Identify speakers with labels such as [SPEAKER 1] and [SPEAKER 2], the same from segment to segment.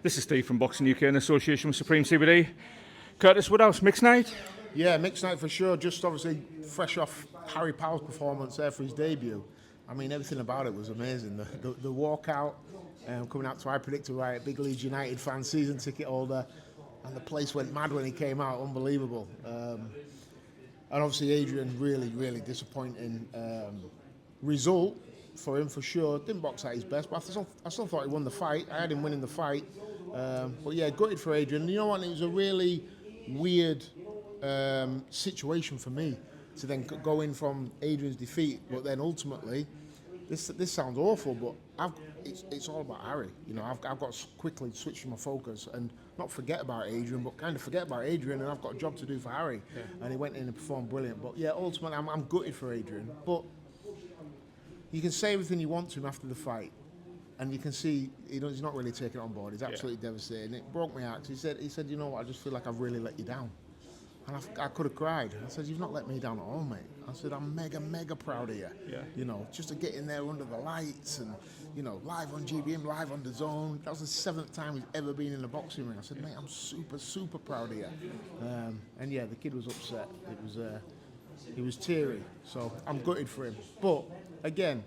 [SPEAKER 1] This is Steve from Boxing UK in association with Supreme CBD. Curtis, Woodhouse, mixed night?
[SPEAKER 2] Yeah, mixed night for sure. Just obviously fresh off Harry Powell's performance there for his debut. I mean, everything about it was amazing. The walkout, coming out to I Predicted Right, big Leeds United fan, season ticket holder, and the place went mad when he came out. Unbelievable. And obviously Adrian, really disappointing result for him for sure. Didn't box at his best, but I still thought he won the fight. I had him winning the fight. But yeah, gutted for Adrian. And you know what? It was a really weird situation for me to then go in from Adrian's defeat, but then ultimately, this sounds awful, but it's all about Harry. You know, I've got to quickly switch my focus and not forget about Adrian, but kind of forget about Adrian, and I've got a job to do for Harry. Yeah. And he went in and performed brilliant. But yeah, ultimately, I'm gutted for Adrian. But you can say everything you want to him after the fight, and you can see he's not really taking it on board. He's absolutely devastated. It broke my heart. He said, you know what? I just feel like I've really let you down. And I could have cried. I said, you've not let me down at all, mate. I said, I'm mega proud of you. Yeah. You know, just to get in there under the lights and, you know, live on GBM, live on DAZN. That was the 7th time he's ever been in a boxing ring. I said, mate, I'm super proud of you. And yeah, the kid was upset. He was teary. So I'm gutted for him. But again,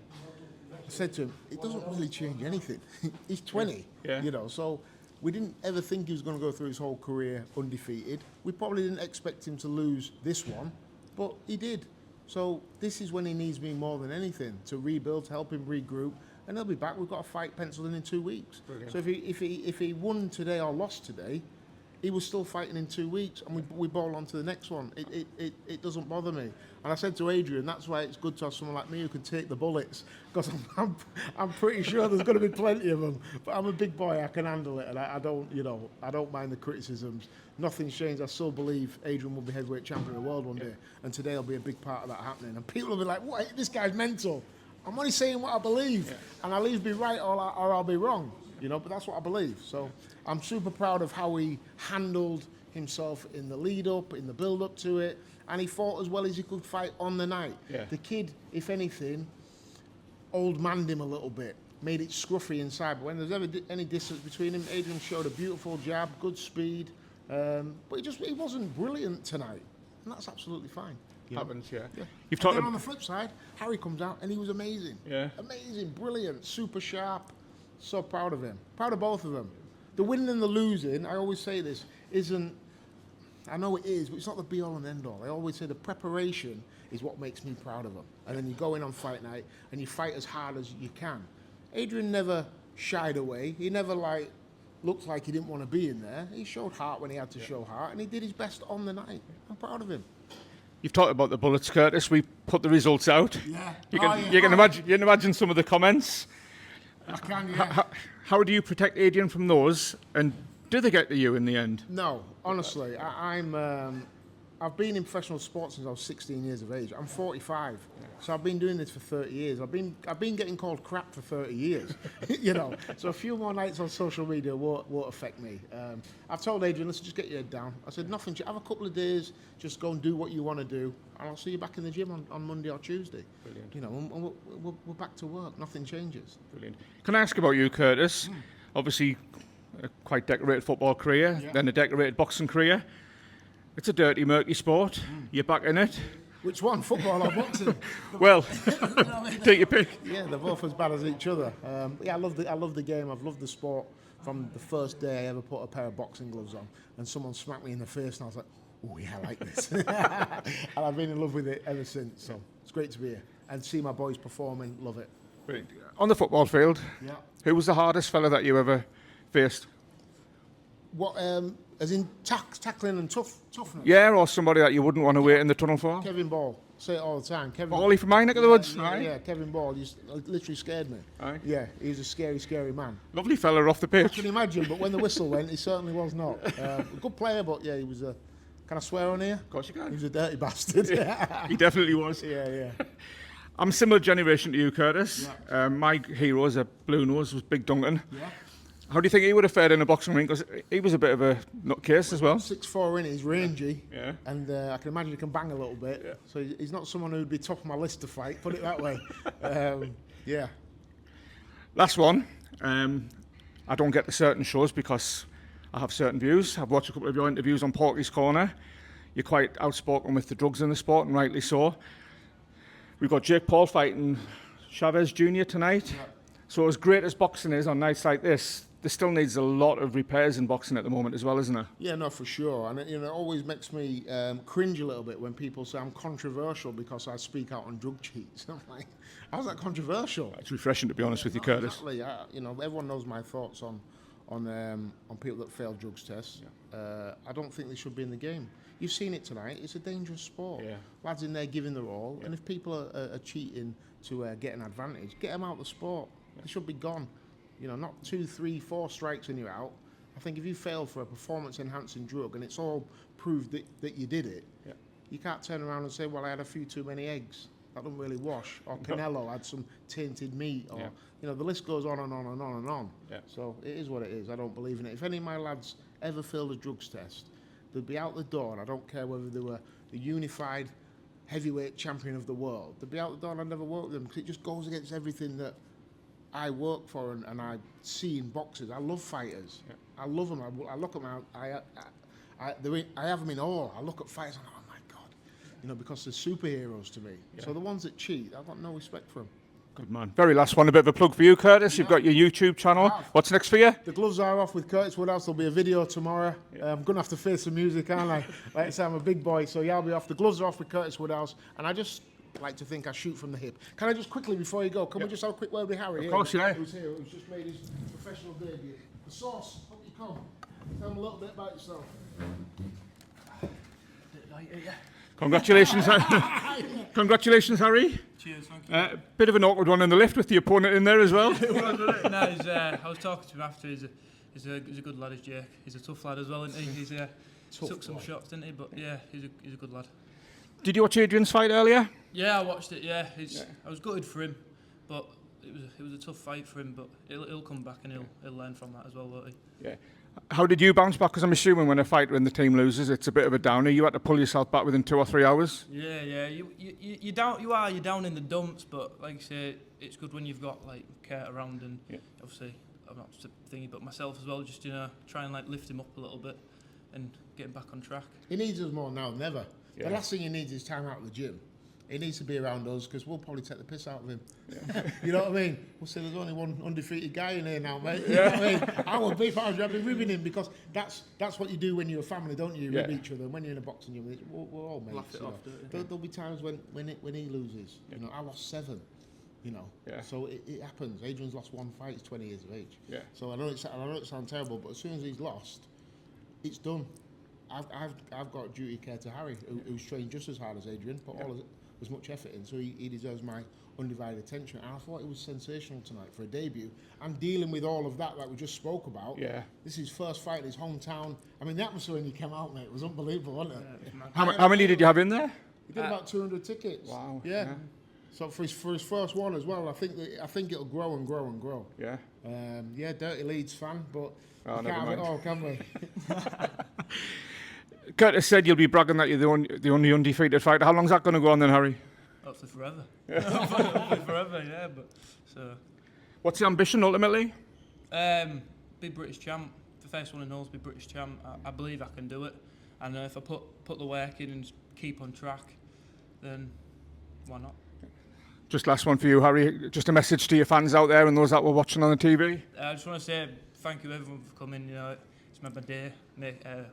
[SPEAKER 2] I said to him, it doesn't really change anything. He's 20, you know, so we didn't ever think he was going to go through his whole career undefeated. We probably didn't expect him to lose this one, but he did. So this is when he needs me more than anything, to rebuild, to help him regroup, and he'll be back. We've got a fight penciled in 2 weeks. Brilliant. So if he won today or lost today, he was still fighting in 2 weeks, and we ball on to the next one. It doesn't bother me. And I said to Adrian, that's why it's good to have someone like me who can take the bullets, because I'm pretty sure there's going to be plenty of them. But I'm a big boy, I can handle it, and I don't mind the criticisms. Nothing's changed. I still believe Adrian will be heavyweight champion of the world one day, and today will be a big part of that happening. And people will be like, "What? This guy's mental." I'm only saying what I believe, and I'll either be right or I'll be wrong. You know, but that's what I believe. So I'm super proud of how he handled himself in the lead up, in the build up to it, and he fought as well as he could fight on the night. Yeah. The kid, if anything, old manned him a little bit, made it scruffy inside. But when there's ever any distance between him, Adrian showed a beautiful jab, good speed, but he wasn't brilliant tonight, and that's absolutely fine.
[SPEAKER 1] Happens, yeah.
[SPEAKER 2] You've talked. On the flip side, Harry comes out and he was amazing. Yeah. Amazing, brilliant, super sharp. So proud of him. Proud of both of them. The winning and the losing, I always say this, isn't, I know it is, but it's not the be all and end all. I always say the preparation is what makes me proud of them. And then you go in on fight night and you fight as hard as you can. Adrian never shied away. He never looked like he didn't want to be in there. He showed heart when he had to show heart, and he did his best on the night. I'm proud of him.
[SPEAKER 1] You've talked about the bullets, Curtis. We put the results out.
[SPEAKER 2] Yeah.
[SPEAKER 1] You can imagine some of the comments.
[SPEAKER 2] I can, yeah.
[SPEAKER 1] How do you protect Adrian from those, and do they get to you in the end?
[SPEAKER 2] No, honestly, I've been in professional sports since I was 16 years of age. I'm 45, so I've been doing this for 30 years. I've been getting called crap for 30 years, you know. So a few more nights on social media won't affect me. I've told Adrian, let's just get your head down. I said, nothing. Have a couple of days, just go and do what you want to do, and I'll see you back in the gym on Monday or Tuesday. Brilliant. You know, and we're back to work. Nothing changes.
[SPEAKER 1] Brilliant. Can I ask about you, Curtis? Obviously, a quite decorated football career, then a decorated boxing career. It's a dirty, murky sport. You're back in it.
[SPEAKER 2] Which one, football or boxing?
[SPEAKER 1] Well, take your pick.
[SPEAKER 2] Yeah, they're both as bad as each other. Yeah, I love the game. I've loved the sport from the first day I ever put a pair of boxing gloves on, and someone smacked me in the face, and I was like, "Oh yeah, I like this." And I've been in love with it ever since. So it's great to be here and see my boys performing. Love it.
[SPEAKER 1] Right. On the football field, who was the hardest fella that you ever faced?
[SPEAKER 2] What? As in tackling and toughness?
[SPEAKER 1] Yeah, or somebody that you wouldn't want to wait in the tunnel for?
[SPEAKER 2] Kevin Ball. Say it all the time. Kevin
[SPEAKER 1] Ball from my neck of the woods?
[SPEAKER 2] Yeah, Kevin Ball. He literally scared me. Aye. Yeah, he was a scary man.
[SPEAKER 1] Lovely fella off the pitch.
[SPEAKER 2] I can imagine, but when the whistle went, he certainly was not. A good player, but yeah, he was a... Can I swear on here?
[SPEAKER 1] Of course you can.
[SPEAKER 2] He was a dirty bastard.
[SPEAKER 1] He definitely was.
[SPEAKER 2] Yeah.
[SPEAKER 1] I'm similar generation to you, Curtis. Yeah. My hero as a blue nose was Big Duncan. Yeah. How do you think he would have fared in a boxing ring? Because he was a bit of a nutcase as well.
[SPEAKER 2] 6'4" in, he's rangy, and I can imagine he can bang a little bit. Yeah. So he's not someone who'd be top of my list to fight, put it that way. Yeah.
[SPEAKER 1] Last one. I don't get to certain shows because I have certain views. I've watched a couple of your interviews on Porky's Corner. You're quite outspoken with the drugs in the sport, and rightly so. We've got Jake Paul fighting Chavez Jr. tonight.
[SPEAKER 2] Yeah.
[SPEAKER 1] So as great as boxing is on nights like this, there still needs a lot of repairs in boxing at the moment as well, isn't there?
[SPEAKER 2] Yeah, no, for sure. And it always makes me cringe a little bit when people say I'm controversial because I speak out on drug cheats. I'm like, how's that controversial?
[SPEAKER 1] It's refreshing, to be honest with you, Curtis.
[SPEAKER 2] Exactly. Everyone knows my thoughts on people that fail drugs tests. Yeah. I don't think they should be in the game. You've seen it tonight. It's a dangerous sport. Yeah. Lads in there giving their all. Yeah. And if people are cheating to get an advantage, get them out of the sport. Yeah. They should be gone. Not 2, 3, 4 strikes and you're out. I think if you fail for a performance-enhancing drug and it's all proved that you did it, yeah. You can't turn around and say, well, I had a few too many eggs. That don't really wash. Or Canelo had some tainted meat. Or, the list goes on and on and on and on. Yeah. So it is what it is. I don't believe in it. If any of my lads ever failed a drugs test, they'd be out the door, and I don't care whether they were the unified heavyweight champion of the world. They'd be out the door and I'd never work with them because it just goes against everything that I work for and I see in boxers. I love fighters. Yeah. I love them. I look at them. I have them in awe. I look at fighters and oh my God, because they're superheroes to me. Yeah. So the ones that cheat, I've got no respect for them.
[SPEAKER 1] Good man. Very last one, a bit of a plug for you, Curtis. You've got your YouTube channel. What's next for you?
[SPEAKER 2] The gloves are off with Curtis Woodhouse. There'll be a video tomorrow. Yeah. I'm going to have to face some music, aren't I? Like I say, I'm a big boy, so yeah, I'll be off. The gloves are off with Curtis Woodhouse. And I just like to think I shoot from the hip. Can I just quickly, before you go, can we just have a quick word with Harry?
[SPEAKER 1] Of course, yeah.
[SPEAKER 2] Who's here, who's just made his professional debut. The Sauce, hope you come. Tell him a little bit about yourself.
[SPEAKER 1] Congratulations, congratulations, Harry.
[SPEAKER 3] Cheers, thank you.
[SPEAKER 1] Bit of an awkward one in the lift with the opponent in there as well.
[SPEAKER 3] No, I was talking to him after. He's a good lad, is Jake. He's a tough lad as well, isn't he? He's took some shots, didn't he? But yeah, he's a good lad.
[SPEAKER 1] Did you watch Adrian's fight earlier?
[SPEAKER 3] Yeah, I watched it. Yeah, I was gutted for him, but it was a tough fight for him. But he'll come back and he'll learn from that as well, won't he?
[SPEAKER 1] Yeah. How did you bounce back? Because I'm assuming when a fighter in the team loses, it's a bit of a downer. You had to pull yourself back within 2 or 3 hours.
[SPEAKER 3] Yeah. You're down in the dumps, but like I say, it's good when you've got like Kurt around and obviously I'm not thingy, but myself as well. Just try and like lift him up a little bit and get him back on track.
[SPEAKER 2] He needs us more now than ever.
[SPEAKER 1] Yeah.
[SPEAKER 2] The last thing he needs is time out of the gym. He needs to be around us because we'll probably take the piss out of him. Yeah. You know what I mean? We'll say there's only one undefeated guy in here now, mate. You know what I mean? I would be fine. I'd be ribbing him because that's what you do when you're a family, don't you? You rib each other. And when you're in a boxing gym, we're all mates.
[SPEAKER 3] Laugh it off,
[SPEAKER 2] There'll be times when he loses. Yeah. I lost 7. Yeah. So it happens. Adrian's lost 1 fight. He's 20 years of age. Yeah. So I know it sounds terrible, but as soon as he's lost, it's done. I've got duty care to Harry, who's trained just as hard as Adrian, put as much effort in, so he deserves my undivided attention. And I thought it was sensational tonight for a debut. I'm dealing with all of that we just spoke about.
[SPEAKER 1] Yeah.
[SPEAKER 2] This is his first fight in his hometown. I mean, the atmosphere when he came out, mate, was unbelievable, wasn't it?
[SPEAKER 1] Yeah, how many did you have in there?
[SPEAKER 2] He did about 200 tickets.
[SPEAKER 1] Wow.
[SPEAKER 2] Yeah. So for his first one as well, I think it'll grow and grow and grow.
[SPEAKER 1] Yeah.
[SPEAKER 2] Dirty Leeds fan, but
[SPEAKER 1] we
[SPEAKER 2] can't have it all, can we?
[SPEAKER 1] Curtis said you'll be bragging that you're the only undefeated fighter. How long's that going to go on then, Harry?
[SPEAKER 3] Hopefully forever. Hopefully forever, yeah. But so.
[SPEAKER 1] What's the ambition ultimately?
[SPEAKER 3] Be British champ. The first one in all, be British champ. I believe I can do it, and if I put the work in and keep on track, then why not?
[SPEAKER 1] Just last one for you, Harry. Just a message to your fans out there and those that were watching on the TV.
[SPEAKER 3] I just want to say thank you everyone for coming. It's made my day,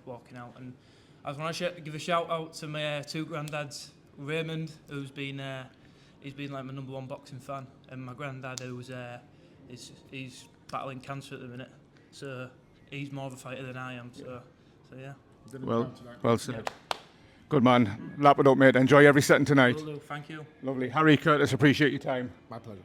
[SPEAKER 3] walking out, and I just want to give a shout out to my 2 granddads, Raymond, who's been he's been like my #1 boxing fan, and my granddad who's he's battling cancer at the minute, so he's more of a fighter than I am. So yeah.
[SPEAKER 1] Well said. Yeah. Good man. Lap it up, mate. Enjoy every setting tonight.
[SPEAKER 3] Thank you.
[SPEAKER 1] Lovely. Harry, Curtis, appreciate your time.
[SPEAKER 2] My pleasure.